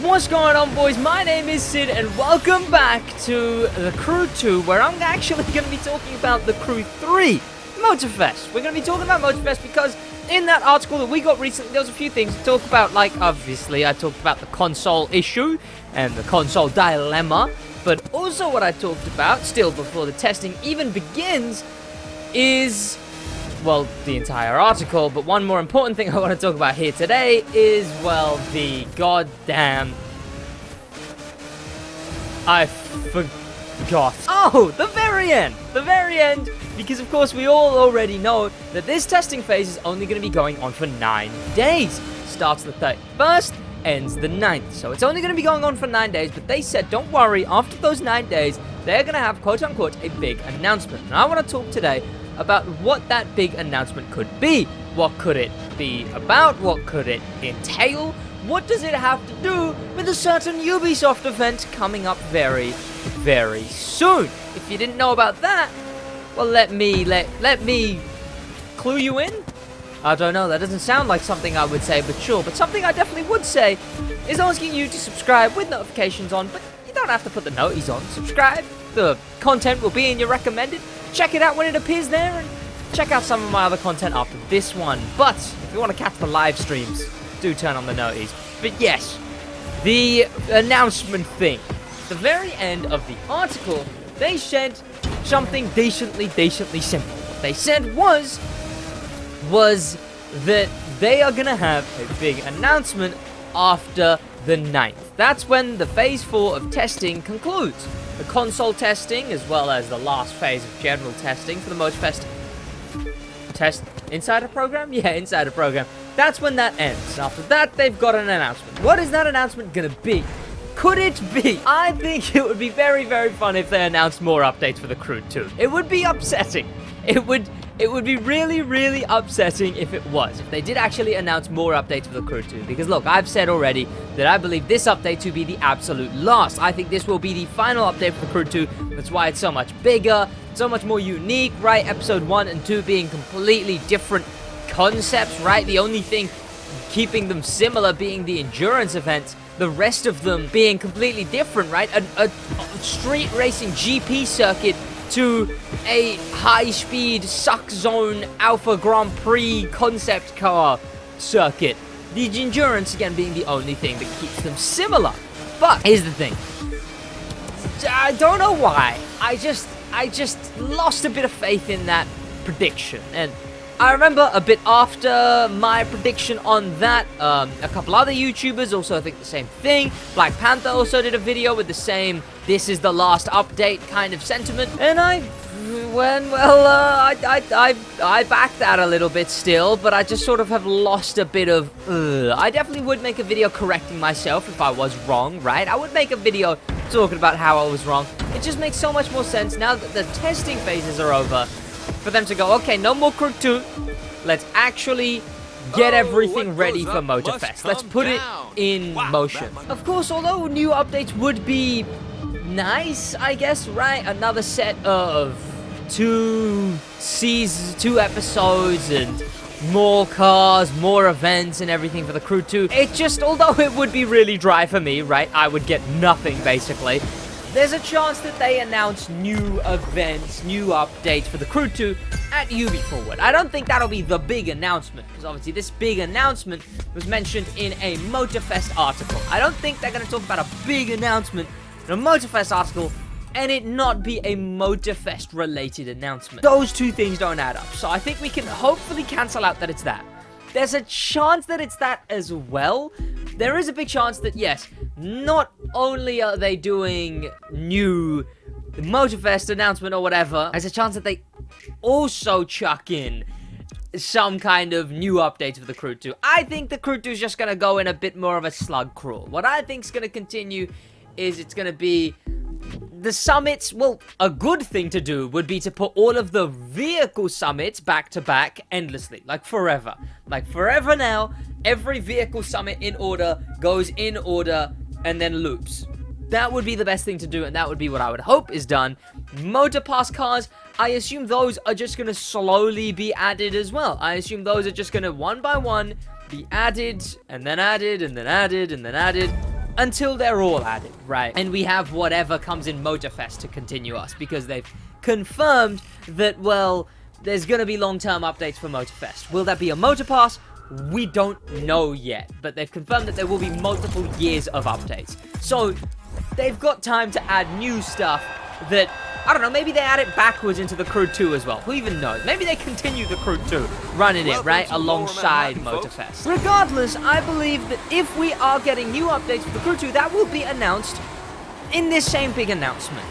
What's going on, boys? My name is Sid, and welcome back to the Crew 2, where I'm actually going to be talking about the Crew 3, Motorfest. We're going to be talking about Motorfest because in that article that we got recently, there was a few things to talk about. Like, obviously, I talked about the console issue and the console dilemma, but also what I talked about, still before the testing even begins, is... well, the entire article, but one more important thing I want to talk about here today is, well, the goddamn... I forgot. Oh, the very end! The very end! Because, of course, we all already know that this testing phase is only going to be going on for 9 days. Starts the 31st, ends the 9th. So it's only going to be going on for 9 days, but they said, don't worry, after those 9 days, they're going to have, quote-unquote, a big announcement. And I want to talk today about what that big announcement could be. What could it be about? What could it entail? What does it have to do with a certain Ubisoft event coming up very, very soon? If you didn't know about that, well, let me clue you in. I don't know, that doesn't sound like something I would say, but sure. But something I definitely would say is asking you to subscribe with notifications on, but you don't have to put the noties on. Subscribe. The content will be in your recommended. Check it out when it appears there, and check out some of my other content after this one. But if you want to catch the live streams, do turn on the noties. But yes, the announcement thing. At the very end of the article, they said something decently simple. What they said was that they are going to have a big announcement after the 9th. That's when the Phase 4 of testing concludes. The console testing, as well as the last phase of general testing for the Motorfest test insider program? Yeah, insider program. That's when that ends. After that, they've got an announcement. What is that announcement gonna be? Could it be? I think it would be very, very fun if they announced more updates for the Crew 2. It would be upsetting. It would be really, really upsetting if it was. If they did actually announce more updates for the Crew 2. Because look, I've said already that I believe this update to be the absolute last. I think this will be the final update for the Crew 2. That's why it's so much bigger, so much more unique, right? Episode 1 and 2 being completely different concepts, right? The only thing keeping them similar being the endurance events. The rest of them being completely different, right? A street racing GP circuit to a high-speed suck zone Alpha Grand Prix concept car circuit. The endurance, again, being the only thing that keeps them similar. But here's the thing. I don't know why. I just lost a bit of faith in that prediction. And I remember a bit after my prediction on that, a couple other YouTubers also think the same thing. Black Panther also did a video with the same, this is the last update kind of sentiment. And I backed that a little bit still, but I just sort of have lost a bit of, I definitely would make a video correcting myself if I was wrong, right? I would make a video talking about how I was wrong. It just makes so much more sense now that the testing phases are over for them to go, okay, no more Crew 2. Let's actually get everything ready for Motorfest. Let's put it in motion. Of course, although new updates would be nice, I guess, right? Another set of 2 episodes and more cars, more events and everything for the Crew 2. It just, although it would be really dry for me, right? I would get nothing, basically. There's a chance that they announce new events, new updates for the Crew 2 at Ubi Forward. I don't think that'll be the big announcement, because obviously this big announcement was mentioned in a Motorfest article. I don't think they're going to talk about a big announcement in a Motorfest article and it not be a Motorfest related announcement. Those two things don't add up, so I think we can hopefully cancel out that it's that. There's a chance that it's that as well. There is a big chance that, yes, not only are they doing new Motorfest announcement or whatever, there's a chance that they also chuck in some kind of new updates for the Crew 2. I think the Crew 2 is just going to go in a bit more of a slug crawl. What I think is going to continue is it's going to be the summits. Well, a good thing to do would be to put all of the vehicle summits back to back endlessly, like forever. Like forever now, every vehicle summit in order goes in order and then loops. That would be the best thing to do, and that would be what I would hope is done. Motor Pass cars, I assume those are just going to slowly be added as well. I assume those are just going to, one by one, be added, and then added, and then added, and then added. until they're all added, right? And we have whatever comes in Motorfest to continue us, because they've confirmed that, well, there's going to be long-term updates for Motorfest. Will that be a Motor Pass? We don't know yet, but they've confirmed that there will be multiple years of updates. So they've got time to add new stuff that, I don't know, maybe they add it backwards into the Crew 2 as well. Who even knows? Maybe they continue the Crew 2, running it, right, alongside Motorfest. Regardless, I believe that if we are getting new updates for the Crew 2, that will be announced in this same big announcement.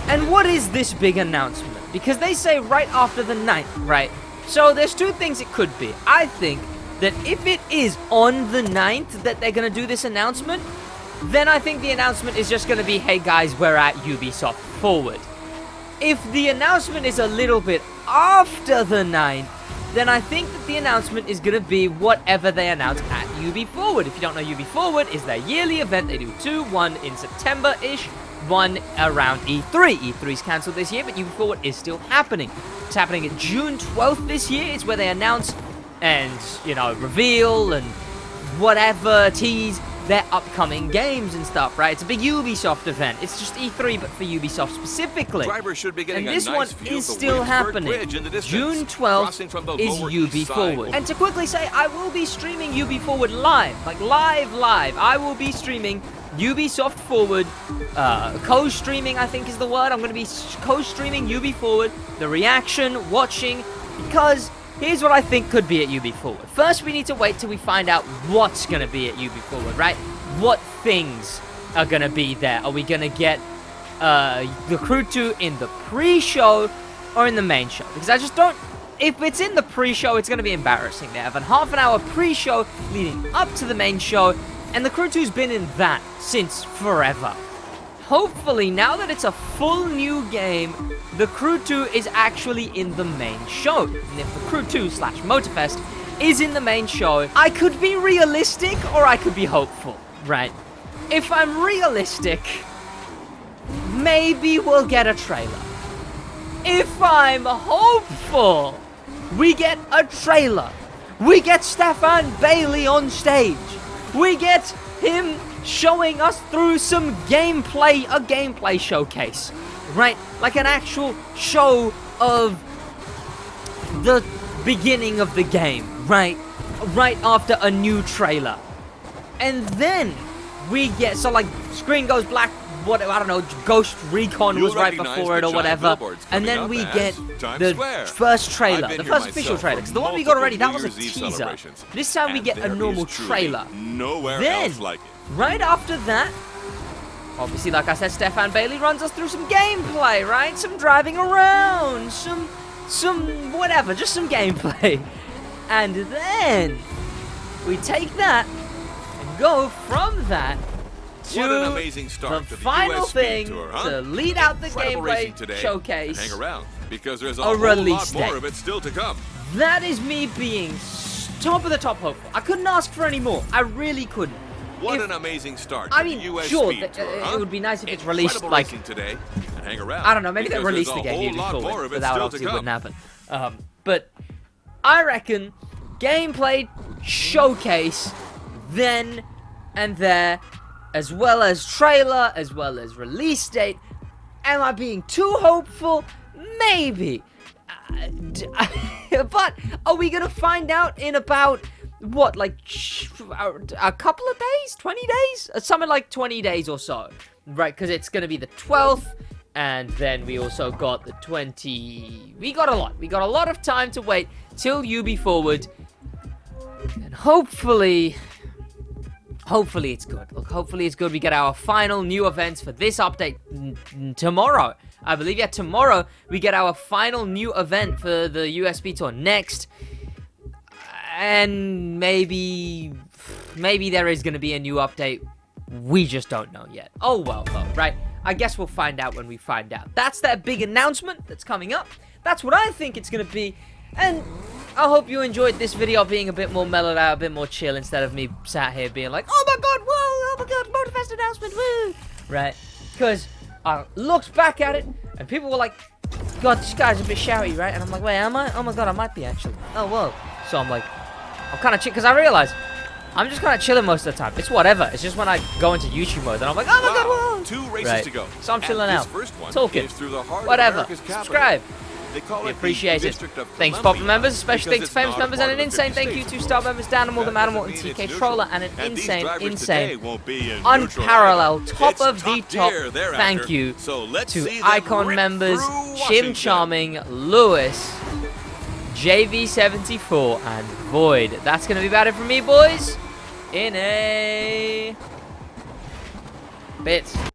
And what is this big announcement? Because they say right after the 9th, right? So there's two things it could be. I think that if it is on the 9th that they're going to do this announcement, then I think the announcement is just going to be, hey guys, we're at Ubisoft Forward. If the announcement is a little bit after the 9th, then I think that the announcement is going to be whatever they announce at UB Forward. If you don't know, UB Forward is their yearly event. They do two, one in September-ish, one around E3. E3's cancelled this year, but UB Forward is still happening. It's happening at June 12th this year. It's where they announce and, you know, reveal and whatever, tease their upcoming games and stuff, right? It's a big Ubisoft event. It's just E3, but for Ubisoft specifically. Should be getting and this nice one is still happening. June 12th is UB Forward. And to quickly say, I will be streaming UB Forward live. Like, live. I will be streaming Ubisoft Forward. Co-streaming, I think is the word. I'm going to be co-streaming UB Forward. The reaction, watching, because here's what I think could be at UB Forward. First, we need to wait till we find out what's going to be at UB Forward, right? What things are going to be there? Are we going to get the Crew 2 in the pre-show or in the main show? Because I just don't... If it's in the pre-show, it's going to be embarrassing. They have a half an hour pre-show leading up to the main show, and the Crew 2's been in that since forever. Hopefully, now that it's a full new game, the Crew 2 is actually in the main show. And if the Crew 2 / Motorfest is in the main show, I could be realistic or I could be hopeful, right? If I'm realistic, maybe we'll get a trailer. If I'm hopeful, we get a trailer. We get Stefan Bailey on stage. We get him showing us through some gameplay, a gameplay showcase, right? Like an actual show of the beginning of the game, right? Right after a new trailer. And then we get, so like, screen goes black, what, I don't know, Ghost Recon was right before it or whatever. And then we get the first trailer, the first official trailer. Because the one we got already, that was a teaser. This time we get a normal trailer. Then, right after that, obviously, like I said, Stefan Bailey runs us through some gameplay, right? Some driving around, some whatever, just some gameplay. And then we take that and go from that to the final thing to lead out the gameplay showcase. Hang around, because there's a release lot more of it still to come. That is me being top of the top hopeful. I couldn't ask for any more. I really couldn't. What an amazing start. I mean, sure, it would be nice if it's released like today. And hang around, I don't know, maybe they released the game before, but that obviously wouldn't happen. But I reckon gameplay showcase then and there, as well as trailer, as well as release date. Am I being too hopeful? Maybe. But are we gonna find out in about what, like a couple of days, 20 days, something like 20 days or so, right? Because it's gonna be the 12th, and then we also got the 20. We got a lot of time to wait till UB Forward, and hopefully it's good. Look, hopefully it's good. We get our final new events for this update tomorrow. I believe, yeah, tomorrow we get our final new event for the USB tour next. And maybe there is going to be a new update. We just don't know yet. Oh, well, though, right? I guess we'll find out when we find out. That's that big announcement that's coming up. That's what I think it's going to be. And I hope you enjoyed this video being a bit more mellowed out, a bit more chill, instead of me sat here being like, oh my god, whoa, oh my god, Motorfest announcement, woo! Right? Because I looked back at it, and people were like, god, this guy's a bit shouty, right? And I'm like, wait, am I? Oh my god, I might be, actually. Oh, whoa. So I'm like, I'm kind of chill, because I realized I'm just kind of chilling most of the time. It's whatever. It's just when I go into YouTube mode, and I'm like, oh my god, whoa. 2 races Right. to go. So I'm chilling And out, this first one talking, is through the heart of whatever. America's capital. Subscribe. They call We it the appreciate it. District of Thanks, Columbia Pop members, especially because thanks to it's famous not a members, part and an of the insane 50 thank you states to of star the members, Dan Animal, the That Manimal, doesn't and mean TK it's Troller, neutral. and an And these drivers today insane, won't be in neutral unparalleled, either. top It's of the top. tier thereafter. Thank you So let's to see them Icon rip members, through Shim Washington. Charming, Lewis, JV74, and Void. That's going to be about it from me, boys. In a bit.